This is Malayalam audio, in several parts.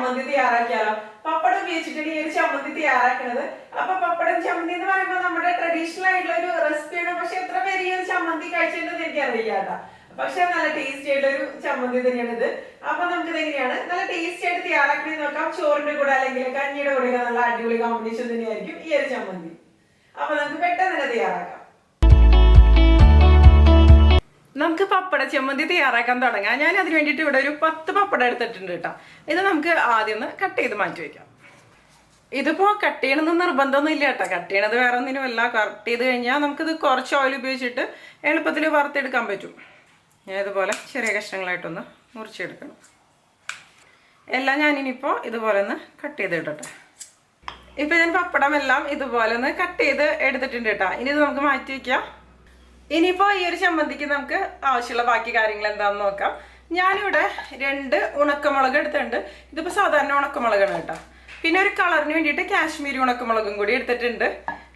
ചമ്മന്തി തയ്യാറാക്കിയാലോ? പപ്പടം ഉപയോഗിച്ചിട്ടാണ് ഈ ഒരു ചമ്മന്തി തയ്യാറാക്കുന്നത്. അപ്പൊ പപ്പടം ചമ്മന്തി എന്ന് പറയുമ്പോൾ നമ്മുടെ ട്രഡീഷണൽ ആയിട്ടുള്ള ഒരു റെസിപ്പിയാണ്. പക്ഷെ എത്ര പേര് ഈ ഒരു ചമ്മന്തി കഴിച്ചിട്ടുണ്ടെന്ന് എനിക്ക് അറിയില്ല. പക്ഷെ നല്ല ടേസ്റ്റി ആയിട്ടുള്ള ഒരു ചമ്മന്തി തന്നെയാണ് ഇത്. അപ്പൊ നമുക്ക് എങ്ങനെയാണ് നല്ല ടേസ്റ്റി ആയിട്ട് തയ്യാറാക്കണേ നോക്കാം. ചോറിന്റെ കൂടെ അല്ലെങ്കിൽ കഞ്ഞിയുടെ കൂടെ നല്ല അടിപൊളി കോമ്പിനേഷൻ തന്നെയായിരിക്കും ഈ ഒരു ചമ്മന്തി. അപ്പൊ നമുക്ക് പെട്ടെന്ന് തന്നെ തയ്യാറാക്കാം. നമുക്ക് പപ്പട ചമ്മന്തി തയ്യാറാക്കാൻ തുടങ്ങാം. ഞാൻ അതിന് വേണ്ടിയിട്ട് ഇവിടെ ഒരു 10 പപ്പടം എടുത്തിട്ടുണ്ട് കേട്ടോ. ഇത് നമുക്ക് ആദ്യം ഒന്ന് കട്ട് ചെയ്ത് മാറ്റി വയ്ക്കാം. ഇതിപ്പോ കട്ട് ചെയ്യണമെന്ന് നിർബന്ധമൊന്നും ഇല്ല കേട്ടോ. കട്ട് ചെയ്യണത് വേറെ ഒന്നിനുമല്ല. കട്ട് ചെയ്ത് കഴിഞ്ഞാൽ നമുക്കിത് കുറച്ച് ഓയിൽ ഉപയോഗിച്ചിട്ട് എളുപ്പത്തിൽ വറുത്തെടുക്കാൻ പറ്റും. ഞാൻ ഇതുപോലെ ചെറിയ കഷ്ണങ്ങളായിട്ടൊന്ന് മുറിച്ചെടുക്കണം. എല്ലാം ഞാനിനിപ്പോൾ ഇതുപോലെ ഒന്ന് കട്ട് ചെയ്ത് ഇടട്ടെ. ഇപ്പം ഞാൻ പപ്പടം എല്ലാം ഇതുപോലെ ഒന്ന് കട്ട് ചെയ്ത് എടുത്തിട്ടുണ്ട് കേട്ടോ. ഇനി ഇത് നമുക്ക് മാറ്റി വയ്ക്കാം. ഇനിയിപ്പോൾ ഈ ഒരു ചമ്മന്തിക്ക് നമുക്ക് ആവശ്യമുള്ള ബാക്കി കാര്യങ്ങൾ എന്താണെന്ന് നോക്കാം. ഞാനിവിടെ 2 ഉണക്കമുളക് എടുത്തിട്ടുണ്ട്. ഇതിപ്പോൾ സാധാരണ ഉണക്കമുളകാണ് കേട്ടോ. പിന്നെ ഒരു കളറിന് വേണ്ടിയിട്ട് കാശ്മീരി ഉണക്കമുളകും കൂടി എടുത്തിട്ടുണ്ട്.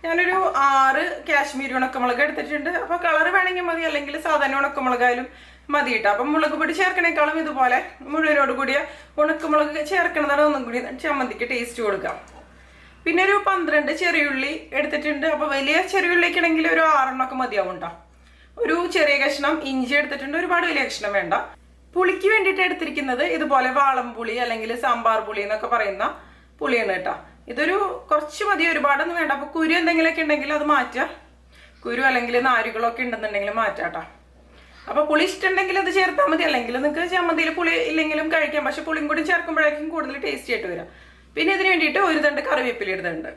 ഞാനൊരു 6 കാശ്മീരി ഉണക്കമുളക് എടുത്തിട്ടുണ്ട്. അപ്പോൾ കളർ വേണമെങ്കിൽ മതി, അല്ലെങ്കിൽ സാധാരണ ഉണക്കമുളകായാലും മതി കേട്ടോ. അപ്പം മുളക് പൊടി ചേർക്കണേക്കാളും ഇതുപോലെ മുഴുവനോട് കൂടിയ ഉണക്കമുളക് ചേർക്കണതാണ് ഒന്നും കൂടി ചമ്മന്തിക്ക് ടേസ്റ്റ് കൊടുക്കാം. പിന്നെ ഒരു 12 ചെറിയുള്ളി എടുത്തിട്ടുണ്ട്. അപ്പോൾ വലിയ ചെറിയുള്ളിക്കാണെങ്കിൽ ഒരു 6 എണ്ണമൊക്കെ മതിയാവും കേട്ടോ. ഒരു ചെറിയ കഷ്ണം ഇഞ്ചി എടുത്തിട്ടുണ്ട്. ഒരുപാട് വലിയ കഷ്ണം വേണ്ട. പുളിക്ക് വേണ്ടിയിട്ട് എടുത്തിരിക്കുന്നത് ഇതുപോലെ വാളംപുളി അല്ലെങ്കിൽ സാമ്പാർ പുളി എന്നൊക്കെ പറയുന്ന പുളിയാണ് കേട്ടോ. ഇതൊരു കുറച്ച് മതി, ഒരുപാടൊന്നും വേണ്ട. അപ്പോൾ കുരു എന്തെങ്കിലുമൊക്കെ ഉണ്ടെങ്കിൽ അത് മാറ്റാം. കുരു അല്ലെങ്കിൽ നാരുകളൊക്കെ ഉണ്ടെന്നുണ്ടെങ്കിൽ മാറ്റാം കേട്ടോ. അപ്പോൾ പുളി ഇഷ്ടമുണ്ടെങ്കിൽ അത് ചേർത്താൽ മതി, അല്ലെങ്കിൽ നിങ്ങൾക്ക് ചമ്മന്തിയിൽ പുളി ഇല്ലെങ്കിലും കഴിക്കാം. പക്ഷെ പുളിയും കൂടി ചേർക്കുമ്പോഴേക്കും കൂടുതൽ ടേസ്റ്റി ആയിട്ട് വരാം. പിന്നെ ഇതിന് വേണ്ടിയിട്ട് ഒരു തണ്ട് കറിവേപ്പില ഇടുന്നുണ്ട്.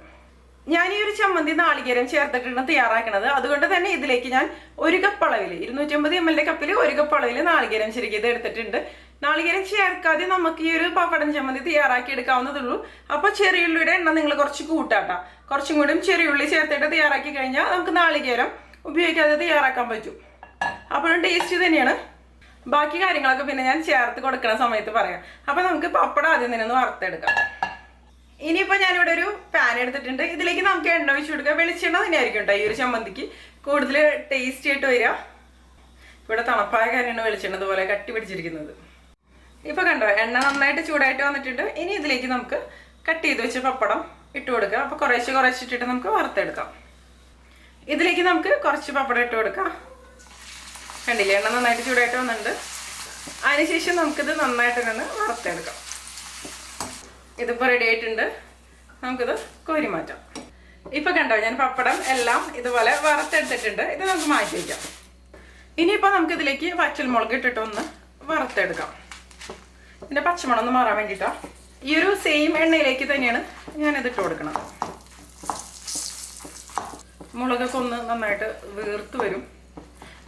ഞാൻ ഈ ഒരു ചമ്മന്തി നാളികേരം ചേർത്തിട്ടാണ് തയ്യാറാക്കുന്നത്. അതുകൊണ്ട് തന്നെ ഇതിലേക്ക് ഞാൻ 1 കപ്പ് അളവിൽ 250 ml കപ്പിൽ 1 കപ്പ് അളവിൽ നാളികേരം ചെറുകിയത് എടുത്തിട്ടുണ്ട്. നാളികേരം ചേർക്കാതെ നമുക്ക് ഈ ഒരു പപ്പടം ചമ്മന്തി തയ്യാറാക്കി എടുക്കാവുന്നതുള്ളൂ. അപ്പോൾ ചെറിയുള്ളിയുടെ എണ്ണം നിങ്ങൾ കുറച്ച് കൂട്ടാട്ടോ. കുറച്ചും കൂടി ചെറിയുള്ളി ചേർത്തിട്ട് തയ്യാറാക്കി കഴിഞ്ഞാൽ നമുക്ക് നാളികേരം ഉപയോഗിക്കാതെ തയ്യാറാക്കാൻ പറ്റും. അപ്പോഴും ടേസ്റ്റ് തന്നെയാണ്. ബാക്കി കാര്യങ്ങളൊക്കെ പിന്നെ ഞാൻ ചേർത്ത് കൊടുക്കുന്ന സമയത്ത് പറയാം. അപ്പോൾ നമുക്ക് പപ്പടം ആദ്യം തന്നെ ഒന്ന് വറുത്തെടുക്കാം. ഇനിയിപ്പോൾ ഞാനിവിടെ ഒരു പാൻ എടുത്തിട്ടുണ്ട്. ഇതിലേക്ക് നമുക്ക് എണ്ണ ഒഴിച്ച് കൊടുക്കുക. വെളിച്ചെണ്ണ തന്നെയായിരിക്കും കേട്ടോ ഈ ഒരു ചമ്മന്തിക്ക് കൂടുതൽ ടേസ്റ്റി ആയിട്ട് വരിക. ഇവിടെ തണുപ്പായ കാര്യമാണ് വെളിച്ചെണ്ണ ഇതുപോലെ കട്ടി പിടിച്ചിരിക്കുന്നത്. ഇപ്പോൾ കണ്ടോ എണ്ണ നന്നായിട്ട് ചൂടായിട്ട് വന്നിട്ടുണ്ട്. ഇനി ഇതിലേക്ക് നമുക്ക് കട്ട് ചെയ്ത് വെച്ച പപ്പടം ഇട്ട് കൊടുക്കുക. അപ്പോൾ കുറേശ്ശെ കുറച്ചിട്ടിട്ട് നമുക്ക് വറുത്തെടുക്കാം. ഇതിലേക്ക് നമുക്ക് കുറച്ച് പപ്പടം ഇട്ട് കൊടുക്കാം. കണ്ടില്ലേ, എണ്ണ നന്നായിട്ട് ചൂടായിട്ട് വന്നിട്ടുണ്ട്. അതിനുശേഷം നമുക്കിത് നന്നായിട്ട് തന്നെ വറുത്തെടുക്കാം. ഇതിപ്പോൾ റെഡി ആയിട്ടുണ്ട്. നമുക്കിത് കോരി മാറ്റാം. ഇപ്പം കണ്ടോ ഞാൻ പപ്പടം എല്ലാം ഇതുപോലെ വറുത്തെടുത്തിട്ടുണ്ട്. ഇത് നമുക്ക് മാറ്റി വയ്ക്കാം. ഇനിയിപ്പോൾ നമുക്കിതിലേക്ക് വറ്റൽമുളക് ഇട്ടിട്ട് ഒന്ന് വറുത്തെടുക്കാം. ഇതിൻ്റെ പച്ചമണം ഒന്ന് മാറാൻ വേണ്ടിയിട്ടാണ്. ഈ ഒരു സെയിം എണ്ണയിലേക്ക് തന്നെയാണ് ഞാനിത് ഇട്ട് കൊടുക്കണം. മുളകൊക്കെ ഒന്ന് നന്നായിട്ട് വീർത്ത് വരും.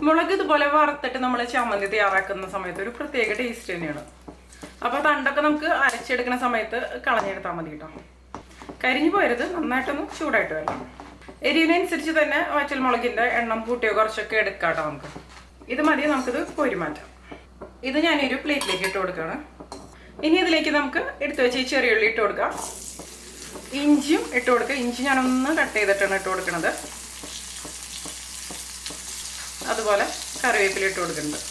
മുളക് ഇതുപോലെ വറുത്തിട്ട് നമ്മൾ ചമ്മന്തി തയ്യാറാക്കുന്ന സമയത്ത് ഒരു പ്രത്യേക ടേസ്റ്റ് തന്നെയാണ്. അപ്പോൾ തണ്ടൊക്കെ നമുക്ക് അരച്ചെടുക്കുന്ന സമയത്ത് കളഞ്ഞെടുത്താൽ മതി കേട്ടോ. കരിഞ്ഞു പോരുത്, നന്നായിട്ടൊന്ന് ചൂടായിട്ട് വരണം. എരിവിനനുസരിച്ച് തന്നെ വറ്റൽമുളകിൻ്റെ എണ്ണം കൂട്ടിയോ കുറച്ചൊക്കെ എടുക്കാം കേട്ടോ നമുക്ക്. ഇത് മതി, നമുക്കിത് കോരി മാറ്റാം. ഇത് ഞാനൊരു പ്ലേറ്റിലേക്ക് ഇട്ട് കൊടുക്കുകയാണ്. ഇനി ഇതിലേക്ക് നമുക്ക് എടുത്തു വെച്ച് ഈ ചെറിയുള്ളി ഇട്ട് കൊടുക്കാം. ഇഞ്ചിയും ഇട്ട് കൊടുക്കുക. ഇഞ്ചി ഞാനൊന്ന് കട്ട് ചെയ്തിട്ടാണ് ഇട്ട് കൊടുക്കുന്നത്. അതുപോലെ കറിവേപ്പില ഇട്ട് കൊടുക്കുന്നുണ്ട്.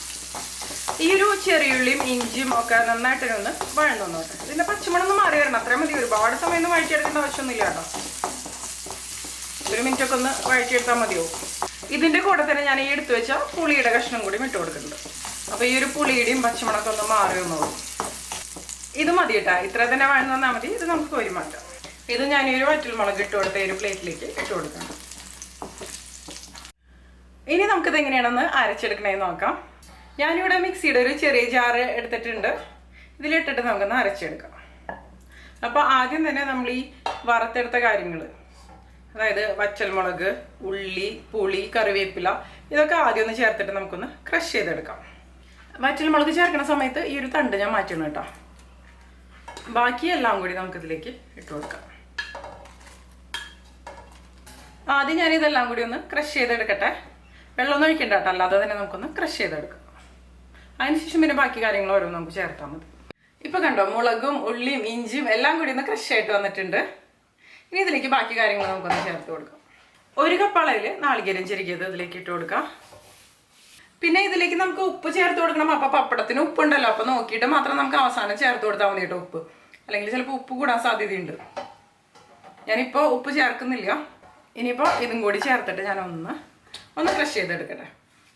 ഈ ഒരു ചെറിയുള്ളിയും ഇഞ്ചിയും ഒക്കെ നന്നായിട്ട് ഒന്ന് വഴന്നു നോട്ടെ. ഇതിൻ്റെ പച്ചമണൊന്നും മാറി വരണം, അത്രയും മതി. ഒരുപാട് സമയം ഒന്നും വഴറ്റിയെടുക്കേണ്ട ആവശ്യമൊന്നുമില്ല കേട്ടോ. 1 മിനിറ്റൊക്കെ ഒന്ന് വഴറ്റിയെടുത്താൽ മതിയാവും. ഇതിൻ്റെ കൂടെ തന്നെ ഞാൻ ഈ എടുത്തു വെച്ച പുളിയുടെ കഷ്ണം കൂടി ഇട്ട് കൊടുക്കുന്നുണ്ട്. അപ്പോൾ ഈ ഒരു പുളിയുടെയും പച്ചമണൊക്കെ ഒന്ന് മാറി വന്നോളൂ. ഇത് മതി കേട്ടോ, ഇത്ര തന്നെ വഴന്നു വന്നാൽ മതി. ഇത് നമുക്ക് കോരി മാറ്റാം. ഇത് ഞാൻ ഈ ഒരു വറ്റൽമുളക് ഇട്ട് കൊടുത്ത ഒരു പ്ലേറ്റിലേക്ക് ഇട്ട് കൊടുക്കണം. ഇനി നമുക്കിത് എങ്ങനെയാണെന്ന് അരച്ചെടുക്കണേന്ന് നോക്കാം. ഞാനിവിടെ മിക്സിയുടെ ഒരു ചെറിയ ജാറ് എടുത്തിട്ടുണ്ട്. ഇതിലിട്ടിട്ട് നമുക്കൊന്ന് അരച്ചെടുക്കാം. അപ്പോൾ ആദ്യം തന്നെ നമ്മൾ ഈ വറുത്തെടുത്ത കാര്യങ്ങൾ, അതായത് വറ്റൽമുളക്, ഉള്ളി, പുളി, കറിവേപ്പില, ഇതൊക്കെ ആദ്യം ഒന്ന് ചേർത്തിട്ട് നമുക്കൊന്ന് ക്രഷ് ചെയ്തെടുക്കാം. വറ്റൽമുളക് ചേർക്കുന്ന സമയത്ത് ഈ ഒരു തണ്ട് ഞാൻ മാറ്റണം കേട്ടോ. ബാക്കി എല്ലാം കൂടി നമുക്കിതിലേക്ക് ഇട്ട് കൊടുക്കാം. ആദ്യം ഞാനിതെല്ലാം കൂടി ഒന്ന് ക്രഷ് ചെയ്തെടുക്കട്ടെ. വെള്ളമൊന്നും ഒഴിക്കണ്ട കേട്ടോ, അല്ലാതെ തന്നെ നമുക്കൊന്ന് ക്രഷ് ചെയ്തെടുക്കാം. അതിനുശേഷം പിന്നെ ബാക്കി കാര്യങ്ങൾ ഓരോന്നും നമുക്ക് ചേർത്താൽ മതി. ഇപ്പോൾ കണ്ടോ മുളകും ഉള്ളിയും ഇഞ്ചിയും എല്ലാം കൂടി ഒന്ന് ക്രഷ് ആയിട്ട് വന്നിട്ടുണ്ട്. ഇനി ഇതിലേക്ക് ബാക്കി കാര്യങ്ങൾ നമുക്കൊന്ന് ചേർത്ത് കൊടുക്കാം. 1 കപ്പ് അളവിൽ നാളികേരം ചെറുകിയത് ഇതിലേക്ക് ഇട്ട് കൊടുക്കാം. പിന്നെ ഇതിലേക്ക് നമുക്ക് ഉപ്പ് ചേർത്ത് കൊടുക്കണം. അപ്പോൾ പപ്പടത്തിന് ഉപ്പുണ്ടല്ലോ, അപ്പോൾ നോക്കിയിട്ട് മാത്രം നമുക്ക് അവസാനം ചേർത്ത് കൊടുത്താൽ മതി കേട്ടോ ഉപ്പ്. അല്ലെങ്കിൽ ചിലപ്പോൾ ഉപ്പ് കൂടാൻ സാധ്യതയുണ്ട്. ഞാനിപ്പോൾ ഉപ്പ് ചേർക്കുന്നില്ല. ഇനിയിപ്പോൾ ഇതും കൂടി ചേർത്തിട്ട് ഞാൻ ഒന്ന് ക്രഷ് ചെയ്തെടുക്കട്ടെ.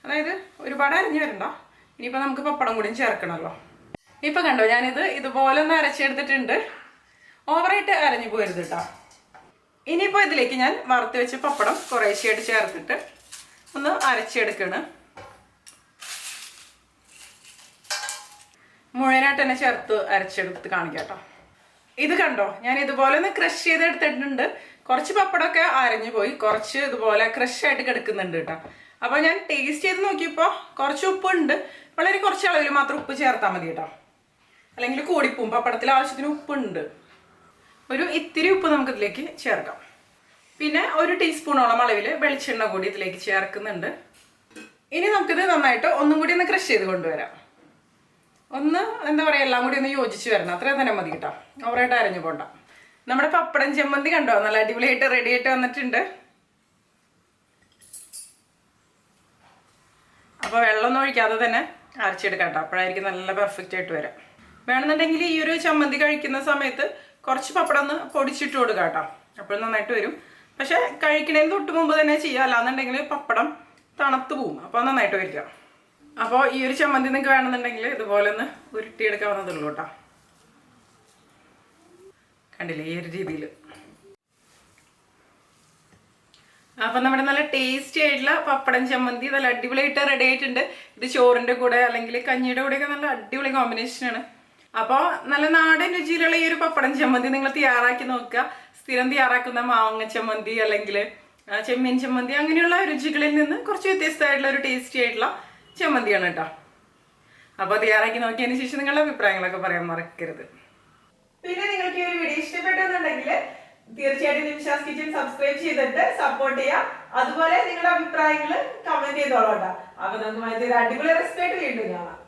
അതായത് ഒരുപാട് അരിഞ്ഞു വരണ്ട. ഇനിയിപ്പോൾ നമുക്ക് പപ്പടം കൂടിയും ചേർക്കണമല്ലോ. ഇപ്പോൾ കണ്ടോ, ഞാനിത് ഇതുപോലെ ഒന്ന് അരച്ചെടുത്തിട്ടുണ്ട്. ഓവറായിട്ട് അരഞ്ഞു പോരുത് കേട്ടോ. ഇനിയിപ്പോൾ ഇതിലേക്ക് ഞാൻ വറുത്ത് വെച്ച് പപ്പടം കുറേശ്ശെയായിട്ട് ചേർത്തിട്ട് ഒന്ന് അരച്ചെടുക്കണം. മുഴുവനായിട്ട് തന്നെ ചേർത്ത് അരച്ചെടുത്ത് കാണിക്കാം കേട്ടോ. ഇത് കണ്ടോ, ഞാൻ ഇതുപോലെ ഒന്ന് ക്രഷ് ചെയ്തെടുത്തിട്ടുണ്ട്. കുറച്ച് പപ്പടമൊക്കെ അരഞ്ഞു പോയി, കുറച്ച് ഇതുപോലെ ക്രഷായിട്ട് കിടക്കുന്നുണ്ട് കേട്ടോ. അപ്പോൾ ഞാൻ ടേസ്റ്റ് ചെയ്ത് നോക്കിയപ്പോൾ കുറച്ച് ഉപ്പുണ്ട്. വളരെ കുറച്ച് അളവിൽ മാത്രം ഉപ്പ് ചേർത്താൽ മതി കേട്ടോ, അല്ലെങ്കിൽ കൂടിപ്പോവും. പപ്പടത്തിൽ ആവശ്യത്തിന് ഉപ്പുണ്ട്. ഒരു ഇത്തിരി ഉപ്പ് നമുക്കിതിലേക്ക് ചേർക്കാം. പിന്നെ 1 ടീസ്പൂണോളം അളവിൽ വെളിച്ചെണ്ണ കൂടി ഇതിലേക്ക് ചേർക്കുന്നുണ്ട്. ഇനി നമുക്കിത് നന്നായിട്ട് ഒന്നും കൂടി ഒന്ന് ക്രഷ് ചെയ്ത് കൊണ്ടുവരാം. എന്താ പറയുക, എല്ലാം കൂടി ഒന്ന് യോജിച്ച് വരണം. അത്രയും തന്നെ മതി കേട്ടോ, ഓവറായിട്ട് അരഞ്ഞു പോണ്ട. നമ്മുടെ പപ്പടം ചമ്മന്തി കണ്ടോ, നല്ല അടിപൊളിയായിട്ട് റെഡി ആയിട്ട് വന്നിട്ടുണ്ട്. അപ്പോൾ വെള്ളമൊന്നും ഒഴിക്കാതെ തന്നെ അരച്ചെടുക്കാം കേട്ടോ, അപ്പോഴായിരിക്കും നല്ല പെർഫെക്റ്റ് ആയിട്ട് വരാം. വേണമെന്നുണ്ടെങ്കിൽ ഈ ഒരു ചമ്മന്തി കഴിക്കുന്ന സമയത്ത് കുറച്ച് പപ്പടം ഒന്ന് പൊടിച്ചിട്ട് കൊടുക്കാം കേട്ടോ, അപ്പോഴും നന്നായിട്ട് വരും. പക്ഷെ കഴിക്കണേന് തൊട്ട് മുമ്പ് തന്നെ ചെയ്യുക, അല്ലാന്നുണ്ടെങ്കിൽ പപ്പടം തണുത്ത് പോവും, അപ്പോൾ നന്നായിട്ട് വരിക. അപ്പോൾ ഈ ഒരു ചമ്മന്തി നിങ്ങൾക്ക് വേണമെന്നുണ്ടെങ്കിൽ ഇതുപോലെ ഒന്ന് ഉരുട്ടിയെടുക്കാവുന്നതുള്ളൂ കേട്ടോ. കണ്ടില്ലേ, ഈ ഒരു രീതിയിൽ. അപ്പം നമ്മുടെ നല്ല ടേസ്റ്റി ആയിട്ടുള്ള പപ്പടം ചമ്മന്തി നല്ല അടിപൊളിയായിട്ട് റെഡി ആയിട്ടുണ്ട്. ഇത് ചോറിൻ്റെ കൂടെ അല്ലെങ്കിൽ കഞ്ഞിയുടെ കൂടെയൊക്കെ നല്ല അടിപൊളി കോമ്പിനേഷനാണ്. അപ്പോൾ നല്ല നാടൻ രുചിയിലുള്ള ഈ ഒരു പപ്പടം ചമ്മന്തി നിങ്ങൾ തയ്യാറാക്കി നോക്കുക. സ്ഥിരം തയ്യാറാക്കുന്ന മാങ്ങ ചമ്മന്തി അല്ലെങ്കിൽ ചെമ്മീൻ ചമ്മന്തി അങ്ങനെയുള്ള രുചികളിൽ നിന്ന് കുറച്ച് വ്യത്യസ്തമായിട്ടുള്ള ഒരു ടേസ്റ്റി ആയിട്ടുള്ള ചമ്മന്തിയാണ് കേട്ടോ. അപ്പോൾ തയ്യാറാക്കി നോക്കിയതിന് ശേഷം നിങ്ങളുടെ അഭിപ്രായങ്ങളൊക്കെ പറയാൻ മറക്കരുത്. പിന്നെ നിങ്ങൾക്ക് ഈ ഒരു വീഡിയോ ഇഷ്ടപ്പെട്ടെന്നുണ്ടെങ്കിൽ തീർച്ചയായിട്ടും നിമിഷാസ് കിച്ചൻ സബ്സ്ക്രൈബ് ചെയ്തിട്ട് സപ്പോർട്ട് ചെയ്യാം. അതുപോലെ നിങ്ങളുടെ അഭിപ്രായങ്ങൾ കമന്റ് ചെയ്തോളാം കേട്ടോ. അപ്പോൾ നമുക്ക് മറ്റൊരു അടിപൊളി റെസിപ്പി ആയിട്ട് വീണ്ടും കാണാം.